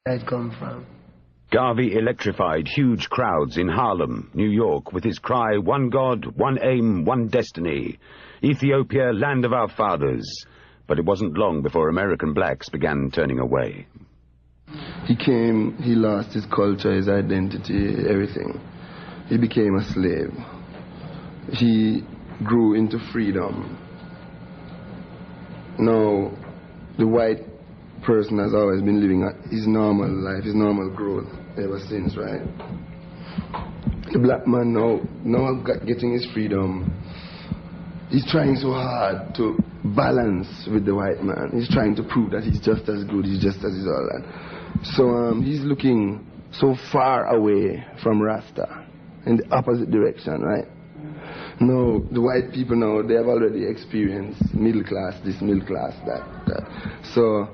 I'd come from. Garvey electrified huge crowds in Harlem, New York, with his cry, "One God, one aim, one destiny. Ethiopia, land of our fathers." But it wasn't long before American blacks began turning away. He came, he lost his culture, his identity, everything. He became a slave. He grew into freedom. Now, the white person has always been living his normal life, his normal growth ever since, right? The black man now getting his freedom, he's trying so hard to balance with the white man. He's trying to prove that he's just as good, he's just as he's all that. So he's looking so far away from Rasta, in the opposite direction, right? No, the white people now, they have already experienced middle class, this middle class, that. So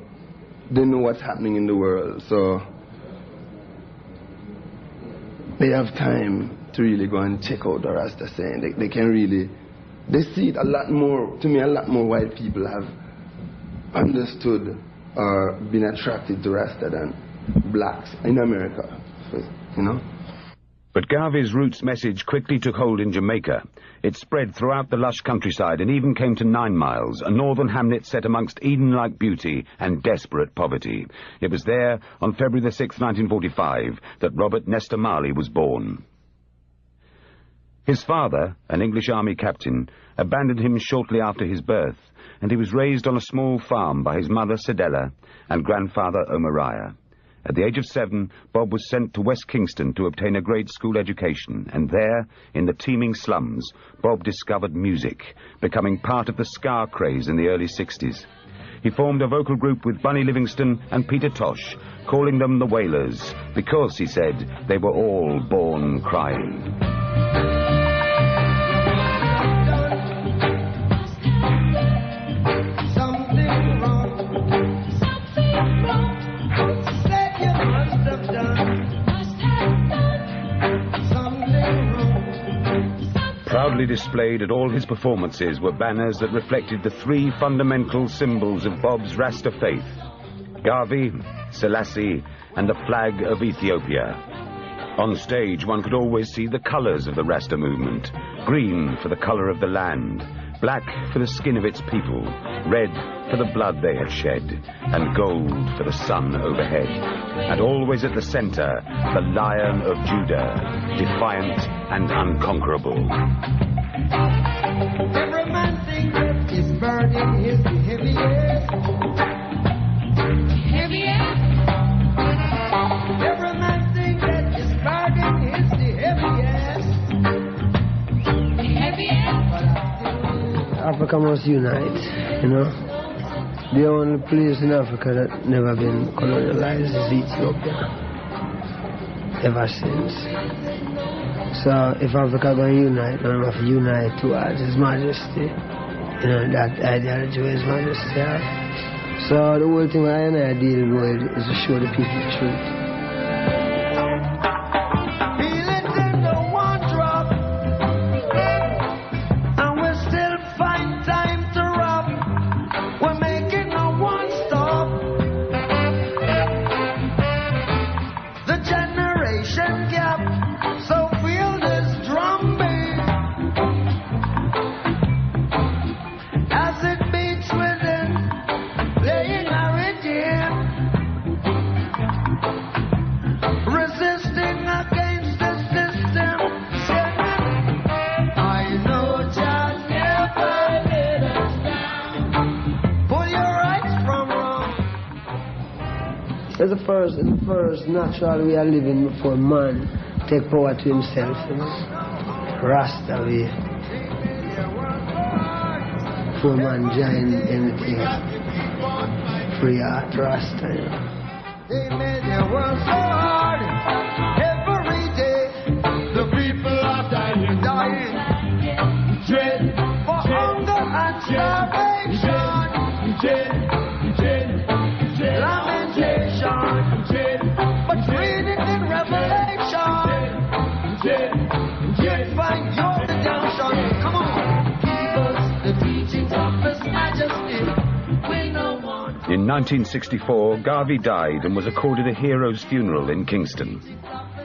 they know what's happening in the world, so they have time to really go and check out the Rasta saying. They can really, they see it a lot more, to me a lot more white people have understood or been attracted to Rasta than blacks in America, you know. But Garvey's roots message quickly took hold in Jamaica. It spread throughout the lush countryside and even came to 9 Miles, a northern hamlet set amongst Eden-like beauty and desperate poverty. It was there, on February the 6th, 1945, that Robert Nesta Marley was born. His father, an English army captain, abandoned him shortly after his birth, and he was raised on a small farm by his mother, Sedella, and grandfather, Omariah. At the age of 7, Bob was sent to West Kingston to obtain a grade school education, and there, in the teeming slums, Bob discovered music, becoming part of the ska craze in the early 60s. He formed a vocal group with Bunny Livingston and Peter Tosh, calling them the Wailers, because, he said, they were all born crying. Proudly displayed at all his performances were banners that reflected the 3 fundamental symbols of Bob's Rasta faith: Garvey, Selassie, and the flag of Ethiopia. On stage, one could always see the colors of the Rasta movement: green for the color of the land, black for the skin of its people, red for the blood they had shed, and gold for the sun overhead. And always at the center, the Lion of Judah, defiant and unconquerable. Every man thinks that his burden is the heaviest. Heaviest? Every man thinks that his burden is the heaviest. Heaviest? Africa must unite, you know. The only place in Africa that never been colonialized is Ethiopia, ever since. So if Africa going to unite, then we have to unite towards His Majesty, you know, that ideology where His Majesty has. So the whole thing I and I deal with is to show the people the truth. It's the first natural way of living before man take power to himself, you know. Rasta way. Before man join anything. Free heart, Rasta, you know. They made their world so hard. Every day the people are dying. Dread for hunger and starvation. But reading in Revelation, you'll find your redemption. Come on, give us the teachings of His Majesty. We know one. In In 1964, Garvey died and was accorded a hero's funeral in Kingston.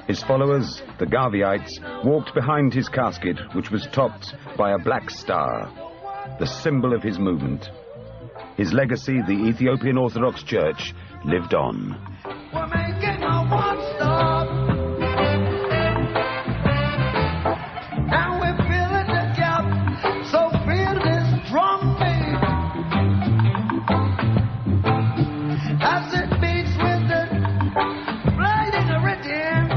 His followers, the Garveyites, walked behind his casket, which was topped by a black star, the symbol of his movement. His legacy, the Ethiopian Orthodox Church, lived on. We're making a one-stop, and we're filling the gap, so feel this drum beat as it beats with the blinding rhythm,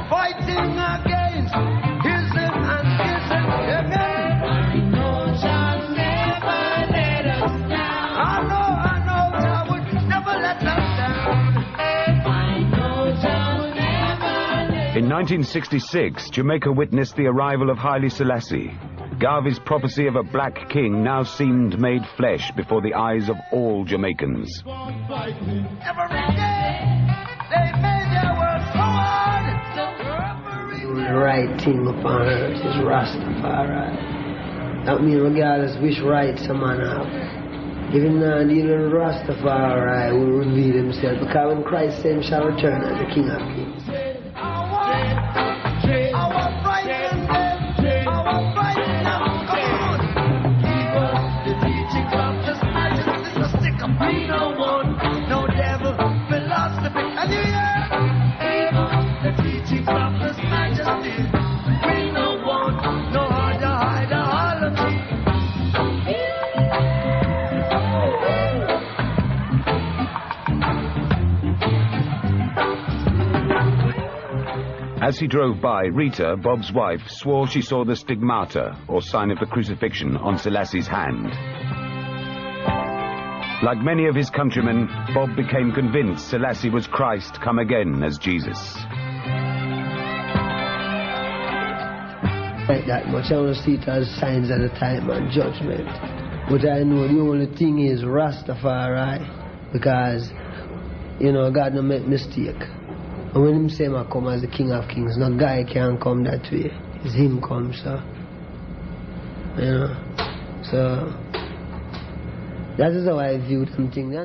fighting against ism and ism again. I know shall never let us down. I know that would never let us down. I know shall never let. In 1966, Jamaica witnessed the arrival of Haile Selassie. Garvey's prophecy of a black king now seemed made flesh before the eyes of all Jamaicans. Every day they made their work so hard. The right thing upon earth is Ras Tafari. That means regardless which rights a man have, even now dealing with Ras Tafari will reveal himself, because when Christ said shall return as the King of Kings. Our fighting them, our fighting them, come on. Keep up the teachings of His Majesty, so stick up, we no one, no devil, philosophy, and you hear? Keep up the teachings of His Majesty, we no one, no ideology. As he drove by, Rita, Bob's wife, swore she saw the stigmata, or sign of the crucifixion, on Selassie's hand. Like many of his countrymen, Bob became convinced Selassie was Christ come again as Jesus. Like that much, I want to see it as signs of the time and judgment. But I know the only thing is Rastafari, because, you know, God don't make mistake. And when him say I come as the King of Kings, no guy can come that way. It's him come, so. You know. So that is how I view them things.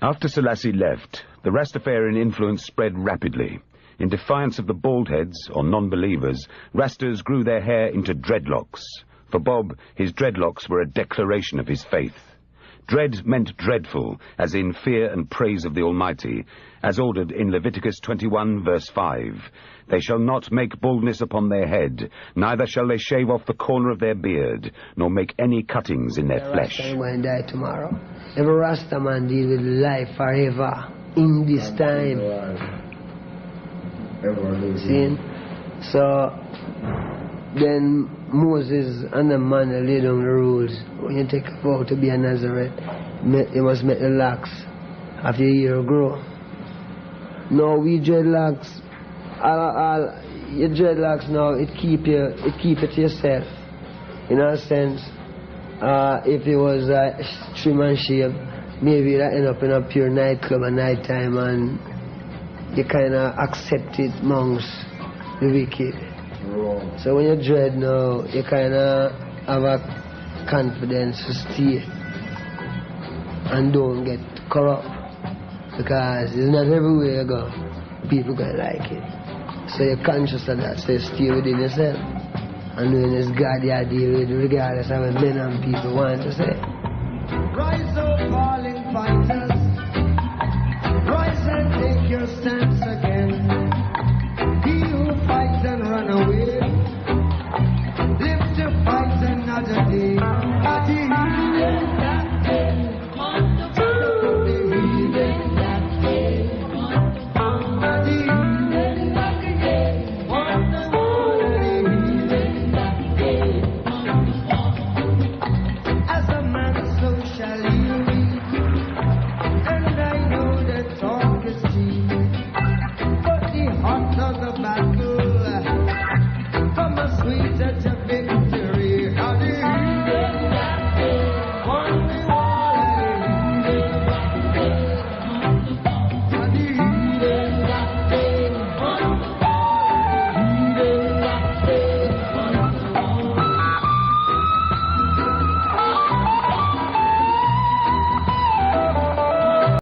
After Selassie left, the Rastafarian influence spread rapidly. In defiance of the baldheads, or non-believers, Rastas grew their hair into dreadlocks. For Bob, his dreadlocks were a declaration of his faith. Dread meant dreadful, as in fear and praise of the Almighty, as ordered in Leviticus 21, verse 5. They shall not make baldness upon their head, neither shall they shave off the corner of their beard, nor make any cuttings in their flesh. Rasta going to die tomorrow. Every Rasta man deal with life forever, in this time. See? So, then Moses and the man laid down the rules. When you take a vow to be a Nazareth, you must make the locks of your ear grow. Now we dreadlocks, your dreadlocks now, it keep it to yourself. In a sense, if it was trim and shave, maybe you'd end up in a pure nightclub at night time, and you kind of accept it amongst the wicked. So when you dread now, you kind of have a confidence to stay and don't get corrupt, because it's not everywhere you go, people gonna like it. So you're conscious of that, so you stay within yourself. And knowing it's God you deal with, regardless of what men and people want to say.